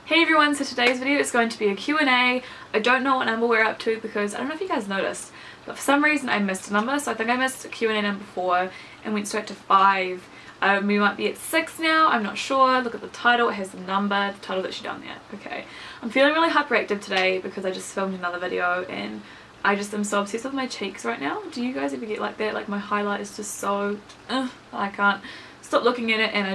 Hey everyone, so today's video is going to be a Q&A. I don't know what number we're up to because I don't know if you guys noticed, but for some reason I missed a number, so I think I missed Q&A number 4 and went straight to 5. We might be at 6 now, I'm not sure. Look at the title, it has the number, the title that she done there. Okay, I'm feeling really hyperactive today because I just filmed another video and I just am so obsessed with my cheeks right now. Do you guys ever get like that? Like my highlight is just so, I can't stop looking at it, and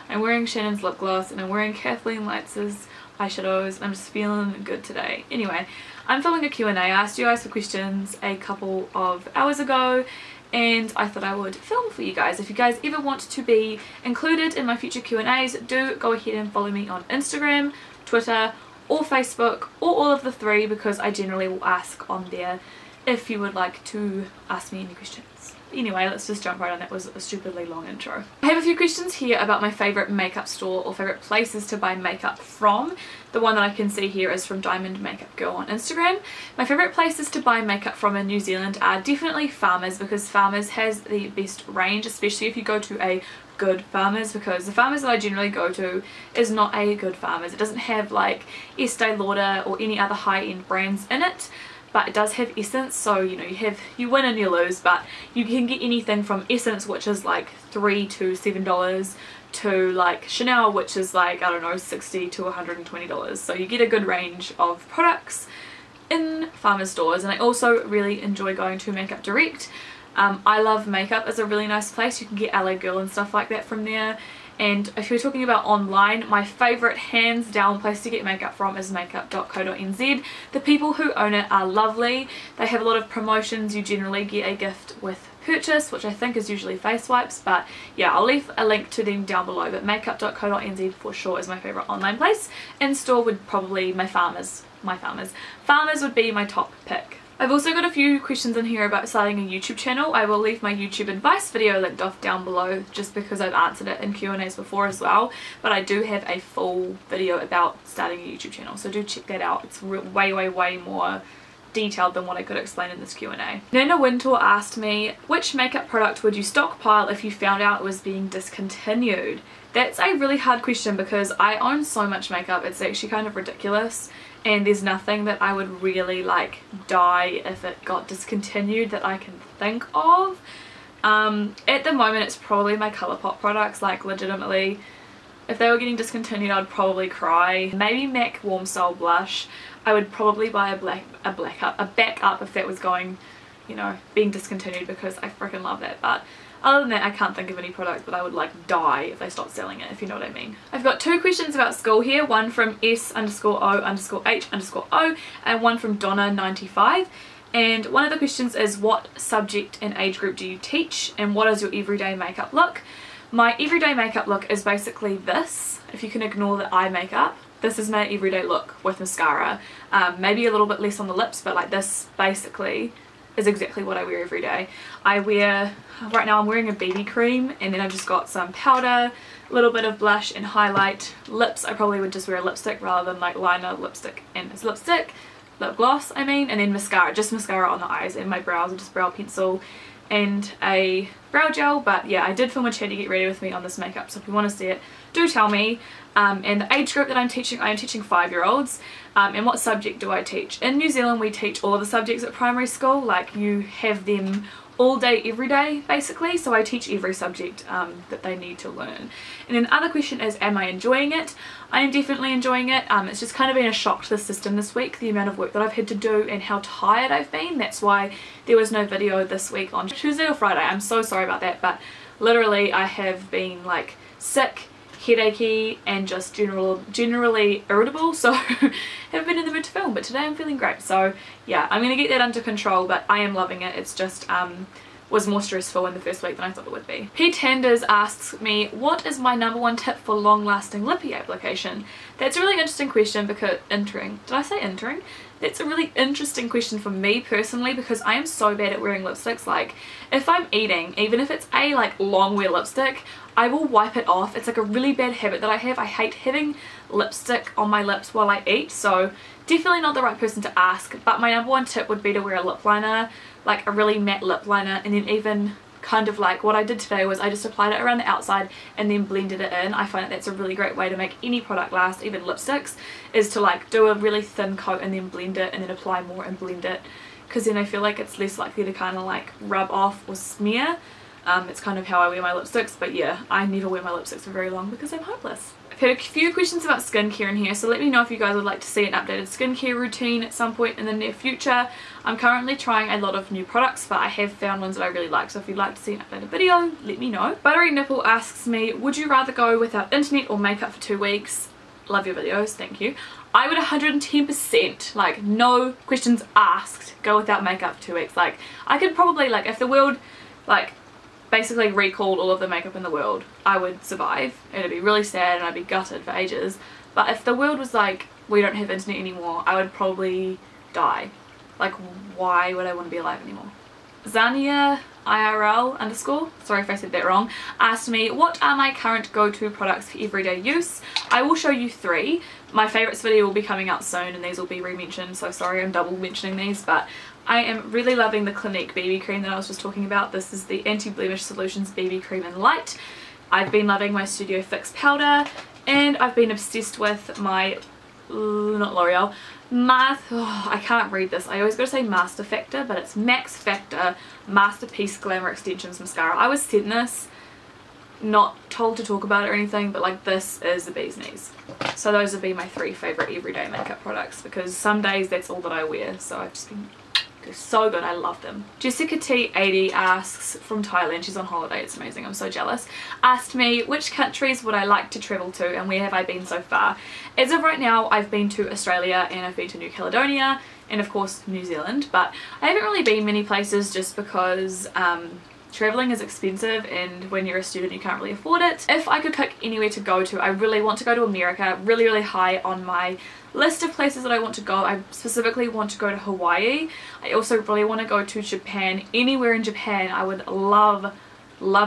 I'm wearing Shannon's lip gloss and I'm wearing Kathleen Lights' eyeshadows and I'm just feeling good today. Anyway, I'm filming a Q&A. I asked you guys for questions a couple of hours ago and I thought I would film for you guys. If you guys ever want to be included in my future Q&As, do go ahead and follow me on Instagram, Twitter or Facebook, or all of the three, because I generally will ask on there if you would like to ask me any questions. Anyway, let's just jump right on. That was a stupidly long intro. I have a few questions here about my favourite makeup store or favourite places to buy makeup from. The one that I can see here is from Diamond Makeup Girl on Instagram. My favourite places to buy makeup from in New Zealand are definitely Farmers, because Farmers has the best range, especially if you go to a good Farmers, because the Farmers that I generally go to is not a good Farmers. It doesn't have like Estee Lauder or any other high-end brands in it, but it does have Essence, so you know, you win and you lose, but you can get anything from Essence, which is like $3 to $7, to like Chanel, which is like, I don't know, $60 to $120. So you get a good range of products in Farmers stores. And I also really enjoy going to Makeup Direct. I Love Makeup is a really nice place. You can get LA Girl and stuff like that from there. And if you're talking about online, my favourite hands down place to get makeup from is makeup.co.nz. The people who own it are lovely. They have a lot of promotions. You generally get a gift with purchase, which I think is usually face wipes, but yeah, I'll leave a link to them down below. But makeup.co.nz for sure is my favourite online place. In store would probably Farmers would be my top pick. I've also got a few questions in here about starting a YouTube channel. I will leave my YouTube advice video linked off down below, just because I've answered it in Q&As before as well, but I do have a full video about starting a YouTube channel, so do check that out. It's way more detailed than what I could explain in this Q&A. Nana Wintour asked me, which makeup product would you stockpile if you found out it was being discontinued? That's a really hard question because I own so much makeup, it's actually kind of ridiculous. And there's nothing that I would really like die if it got discontinued that I can think of. At the moment it's probably my ColourPop products, like legitimately. If they were getting discontinued I'd probably cry. Maybe MAC Warm Soul Blush. I would probably buy a backup if that was going, you know, being discontinued, because I freaking love that. But other than that, I can't think of any product that I would like die if they stopped selling it, if you know what I mean. I've got two questions about school here, one from S_O_H_O and one from Donna95. And one of the questions is, what subject and age group do you teach and what is your everyday makeup look? My everyday makeup look is basically this. If you can ignore the eye makeup, this is my everyday look with mascara. Maybe a little bit less on the lips, but like this basically is exactly what I wear every day. Right now I'm wearing a BB cream, and then I've just got some powder, a little bit of blush and highlight. Lips, I probably would just wear a lipstick rather than like liner, lipstick, and it's lipstick, lip gloss I mean, and then mascara, just mascara on the eyes, and my brows are just brow pencil and a brow gel. But yeah, I did film a chatty get ready with me on this makeup, so if you want to see it, do tell me. And the age group that I'm teaching 5-year-olds. And what subject do I teach? In New Zealand we teach all of the subjects at primary school, like you have them all day every day basically, so I teach every subject that they need to learn. And then the other question is, am I enjoying it? I am definitely enjoying it. It's just kind of been a shock to the system this week, the amount of work that I've had to do and how tired I've been. That's why there was no video this week on Tuesday or Friday. I'm so sorry about that, but literally I have been like sick, headachy, and just generally irritable, so haven't been in the mood to film. But today I'm feeling great, so yeah, I'm gonna get that under control. But I am loving it. It's just was more stressful in the first week than I thought it would be. Pete Tanders asks me, what is my #1 tip for long-lasting lippy application? That's a really interesting question because that's a really interesting question for me personally, because I am so bad at wearing lipsticks. Like if I'm eating, even if it's a like long wear lipstick, I will wipe it off. It's like a really bad habit that I have. I hate having lipstick on my lips while I eat, so definitely not the right person to ask. But my #1 tip would be to wear a lip liner, like a really matte lip liner, and then even kind of like what I did today was I just applied it around the outside and then blended it in. I find that that's a really great way to make any product last, even lipsticks, is to like do a really thin coat and then blend it and then apply more and blend it, because then I feel like it's less likely to kind of like rub off or smear. It's kind of how I wear my lipsticks, but yeah, I never wear my lipsticks for very long because I'm hopeless. I've had a few questions about skincare in here, so let me know if you guys would like to see an updated skincare routine at some point in the near future. I'm currently trying a lot of new products, but I have found ones that I really like, so if you'd like to see an updated video, let me know. Buttery Nipple asks me, would you rather go without internet or makeup for 2 weeks? Love your videos, thank you. I would 110%, like no questions asked, go without makeup for 2 weeks. Like I could probably, like if the world like basically recalled all of the makeup in the world, I would survive. It'd be really sad and I'd be gutted for ages, but if the world was like, we don't have internet anymore, I would probably die. Like why would I want to be alive anymore? Zania IRL _ sorry if I said that wrong, asked me, what are my current go-to products for everyday use? I will show you 3. My favourites video will be coming out soon and these will be re-mentioned, so sorry I'm double mentioning these, but I am really loving the Clinique BB cream that I was just talking about. This is the Anti-Blemish Solutions BB cream in light. I've been loving my Studio Fix powder, and I've been obsessed with my, not L'Oreal, I can't read this, I always gotta say Master Factor, but it's Max Factor Masterpiece Glamour Extensions Mascara. I was sent this, not told to talk about it or anything, but like this is the bee's knees. So those would be my 3 favourite everyday makeup products, because some days that's all that I wear, so I've just been, they're so good, I love them. Jessica T80 asks, from Thailand, she's on holiday, it's amazing, I'm so jealous, asked me which countries would I like to travel to and where have I been so far. As of right now, I've been to Australia and I've been to New Caledonia and of course New Zealand, but I haven't really been many places just because traveling is expensive and when you're a student you can't really afford it. If I could pick anywhere to go to, I really want to go to America, really high on my list of places that I want to go. I specifically want to go to Hawaii. I also really want to go to Japan. Anywhere in Japan I would love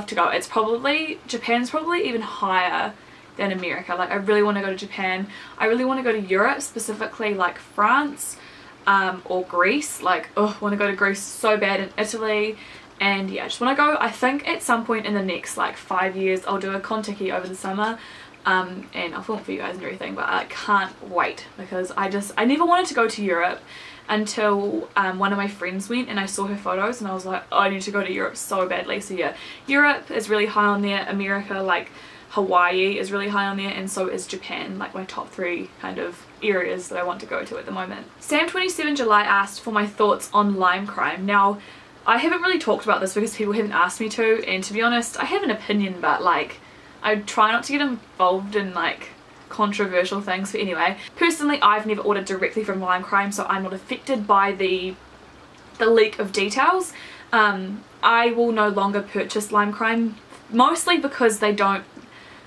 to go. It's probably, Japan's probably even higher than America. Like I really want to go to Japan. I really want to go to Europe, specifically like France or Greece. Like oh, I want to go to Greece so bad, and Italy. And yeah, I just want to go. I think at some point in the next like 5 years I'll do a Contiki over the summer, and I'll film it for you guys and everything, but I can't wait because I never wanted to go to Europe until one of my friends went and I saw her photos and I was like, oh, I need to go to Europe so badly. So yeah, Europe is really high on there. America, like Hawaii is really high on there, and so is Japan, like my top 3 kind of areas that I want to go to at the moment. Sam27 July asked for my thoughts on lime crime. Now I haven't really talked about this because people haven't asked me to, and to be honest I have an opinion, but like I try not to get involved in like controversial things. But anyway, personally I've never ordered directly from lime crime, so I'm not affected by the leak of details. I will no longer purchase lime crime, mostly because they don't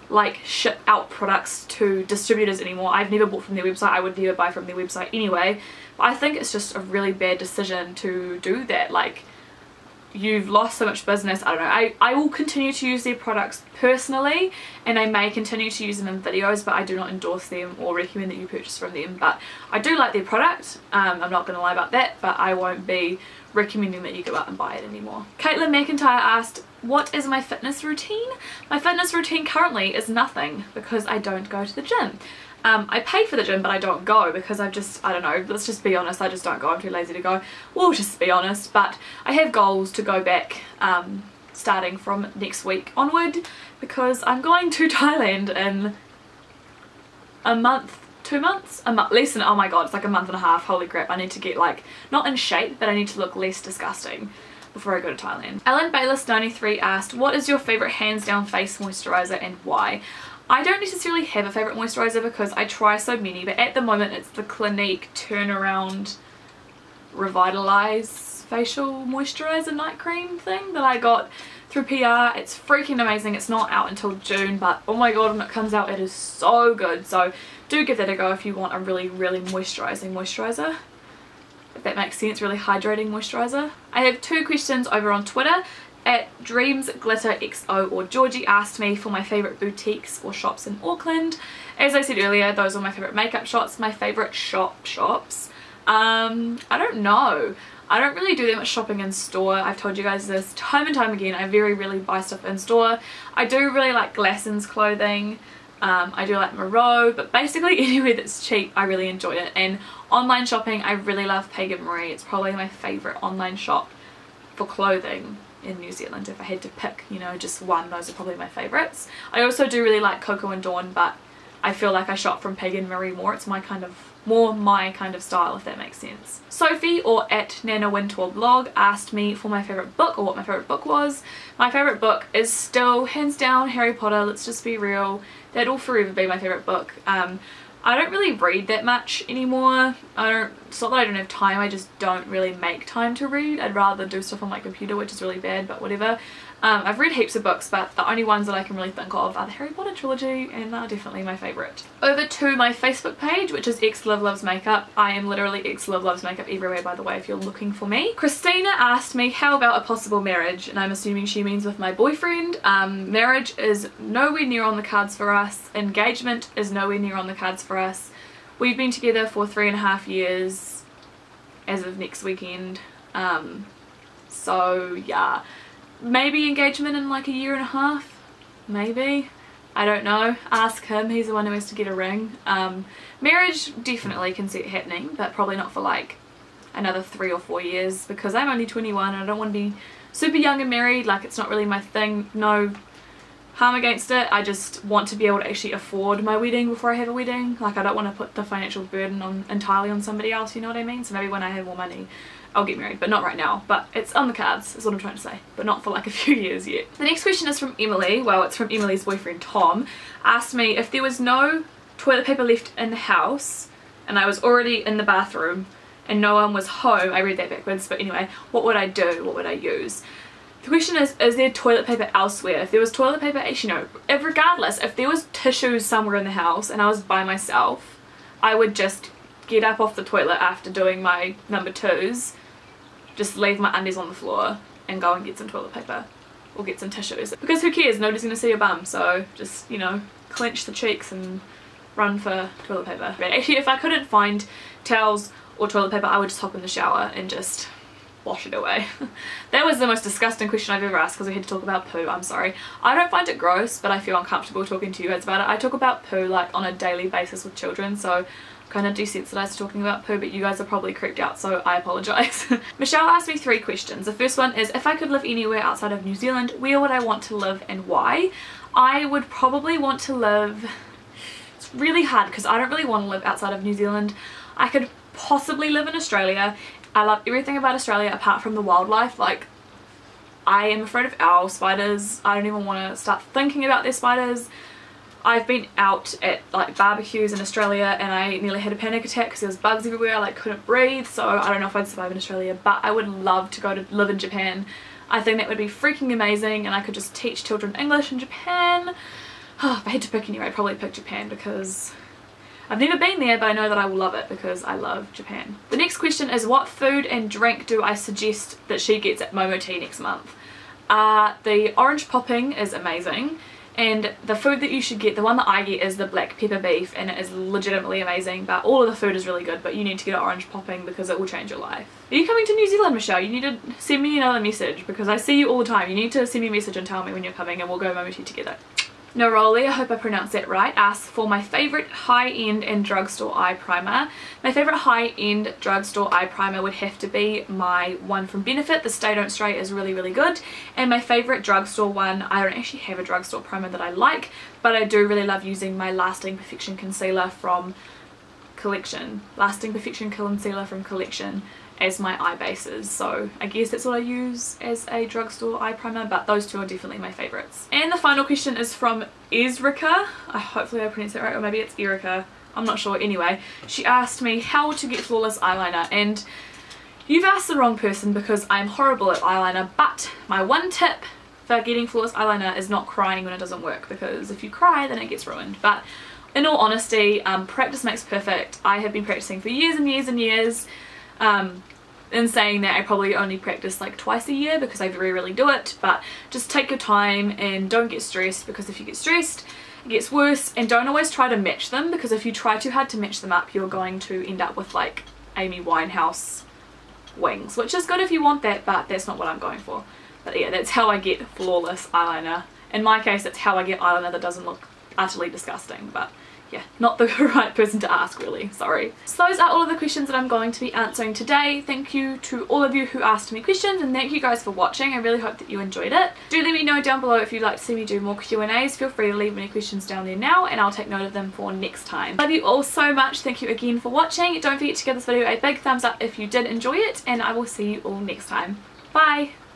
like ship out products to distributors anymore. I've never bought from their website, I would never buy from their website anyway, but I think it's just a really bad decision to do that. Like you've lost so much business. I don't know, I will continue to use their products personally and I may continue to use them in videos, but I do not endorse them or recommend that you purchase from them. But I do like their product, I'm not going to lie about that, but I won't be recommending that you go out and buy it anymore. Caitlin McIntyre asked, what is my fitness routine? My fitness routine currently is nothing because I don't go to the gym. I pay for the gym but I don't go because I don't know, let's just be honest, I just don't go, I'm too lazy to go. We'll just be honest, but I have goals to go back starting from next week onward because I'm going to Thailand in a month, 2 months? Less than, oh my god, it's like a month and a half, holy crap. I need to get like, not in shape, but I need to look less disgusting before I go to Thailand. Ellen Bayless 93 asked, what is your favourite hands down face moisturiser and why? I don't necessarily have a favourite moisturiser because I try so many, but at the moment it's the Clinique Turnaround Revitalize Facial Moisturiser Night Cream thing that I got through PR. It's freaking amazing. It's not out until June, but oh my god, when it comes out it is so good. So do give that a go if you want a really moisturising moisturiser. If that makes sense, really hydrating moisturiser. I have 2 questions over on Twitter. At Dreams Glitter XO or Georgie asked me for my favourite boutiques or shops in Auckland. As I said earlier, those are my favourite makeup shops, my favourite shops. I don't know. I don't really do that much shopping in store. I've told you guys this time and time again. I very rarely buy stuff in store. I do really like Glasson's clothing. I do like Hurraw, but basically anywhere that's cheap I really enjoy it. And online shopping, I really love Pagan Marie. It's probably my favourite online shop for clothing in New Zealand. If I had to pick, you know, just one, those are probably my favourites. I also do really like Coco and Dawn, but I feel like I shop from Pagan Marie more. It's my kind of style, if that makes sense. Sophie, or at Nana Wintour blog, asked me for my favourite book, or what my favourite book was. My favourite book is still hands down Harry Potter. Let's just be real, that will forever be my favourite book. I don't really read that much anymore. It's not that I don't have time, I just don't really make time to read. I'd rather do stuff on my computer, which is really bad, but whatever. I've read heaps of books, but the only ones that I can really think of are the Harry Potter trilogy, and they're definitely my favourite. Over to my Facebook page, which is xlivlovesmakeup. I am literally xlivlovesmakeup everywhere, by the way, if you're looking for me. Christina asked me how about a possible marriage, and I'm assuming she means with my boyfriend. Marriage is nowhere near on the cards for us. Engagement is nowhere near on the cards for us. We've been together for 3.5 years as of next weekend. So yeah. Maybe engagement in like a 1.5 years, maybe. I don't know. Ask him, he's the one who has to get a ring. Marriage definitely can see it happening, but probably not for like another 3 or 4 years, because I'm only 21 and I don't want to be super young and married. Like, it's not really my thing. No harm against it. I just want to be able to actually afford my wedding before I have a wedding. Like, I don't want to put the financial burden on entirely on somebody else, you know what I mean? So maybe when I have more money I'll get married, but not right now. But it's on the cards is what I'm trying to say, but not for like a few years yet. The next question is from Emily. Well, it's from Emily's boyfriend Tom. Asked me if there was no toilet paper left in the house and I was already in the bathroom and no one was home. I read that backwards, but anyway, what would I do? What would I use? The question is there toilet paper elsewhere? If there was toilet paper, actually no, regardless, if there was tissues somewhere in the house and I was by myself, I would just get up off the toilet after doing my number 2s, just leave my undies on the floor and go and get some toilet paper or get some tissues, because who cares, nobody's gonna see your bum, so just, you know, clench the cheeks and run for toilet paper. But actually, if I couldn't find towels or toilet paper, I would just hop in the shower and just wash it away. That was the most disgusting question I've ever asked, because we had to talk about poo. I'm sorry. I don't find it gross, but I feel uncomfortable talking to you guys about it. I talk about poo like on a daily basis with children, so kind of desensitized to talking about poo, but you guys are probably creeped out, so I apologise. Michelle asked me 3 questions. The first one is, if I could live anywhere outside of New Zealand, where would I want to live and why? I would probably want to live, it's really hard because I don't really want to live outside of New Zealand. I could possibly live in Australia. I love everything about Australia apart from the wildlife. Like, I am afraid of owl spiders. I don't even want to start thinking about their spiders. I've been out at like barbecues in Australia and I nearly had a panic attack because there was bugs everywhere. I like couldn't breathe, so I don't know if I'd survive in Australia, but I would love to go to live in Japan. I think that would be freaking amazing, and I could just teach children English in Japan. Oh, if I had to pick anyway, I'd probably pick Japan because I've never been there, but I know that I will love it because I love Japan. The next question is, what food and drink do I suggest that she gets at Momo Tea next month? The orange popping is amazing. And the food that you should get, the one that I get, is the black pepper beef, and it is legitimately amazing. But all of the food is really good, but you need to get orange popping because it will change your life. Are you coming to New Zealand, Michelle? You need to send me another message because I see you all the time. You need to send me a message and tell me when you're coming and we'll go Momo Tea together. Neroli, I hope I pronounced that right, asks for my favourite high-end and drugstore eye primer. My favourite high-end drugstore eye primer would have to be my one from Benefit. The Stay Don't Stray is really, really good. And my favourite drugstore one, I don't actually have a drugstore primer that I like, but I do really love using my Lasting Perfection Concealer from Collection. Lasting Perfection Concealer from Collection as my eye bases, so I guess that's what I use as a drugstore eye primer, but those two are definitely my favourites. And the final question is from Ezrika. Hopefully I pronounced that right, or maybe it's Erica, I'm not sure. Anyway, she asked me how to get flawless eyeliner, and you've asked the wrong person because I'm horrible at eyeliner, but my one tip for getting flawless eyeliner is not crying when it doesn't work, because if you cry then it gets ruined. But in all honesty, practice makes perfect. I have been practicing for years and years and years. In saying that, I probably only practice like twice a year because I very rarely do it, but just take your time and don't get stressed, because if you get stressed it gets worse. And don't always try to match them, because if you try too hard to match them up you're going to end up with like Amy Winehouse wings, which is good if you want that, but that's not what I'm going for. But yeah, that's how I get flawless eyeliner. In my case, that's how I get eyeliner that doesn't look utterly disgusting, but yeah, not the right person to ask really, sorry. So those are all of the questions that I'm going to be answering today. Thank you to all of you who asked me questions, and thank you guys for watching. I really hope that you enjoyed it. Do let me know down below if you'd like to see me do more Q&As. Feel free to leave any questions down there now and I'll take note of them for next time. Love you all so much. Thank you again for watching. Don't forget to give this video a big thumbs up if you did enjoy it, and I will see you all next time. Bye!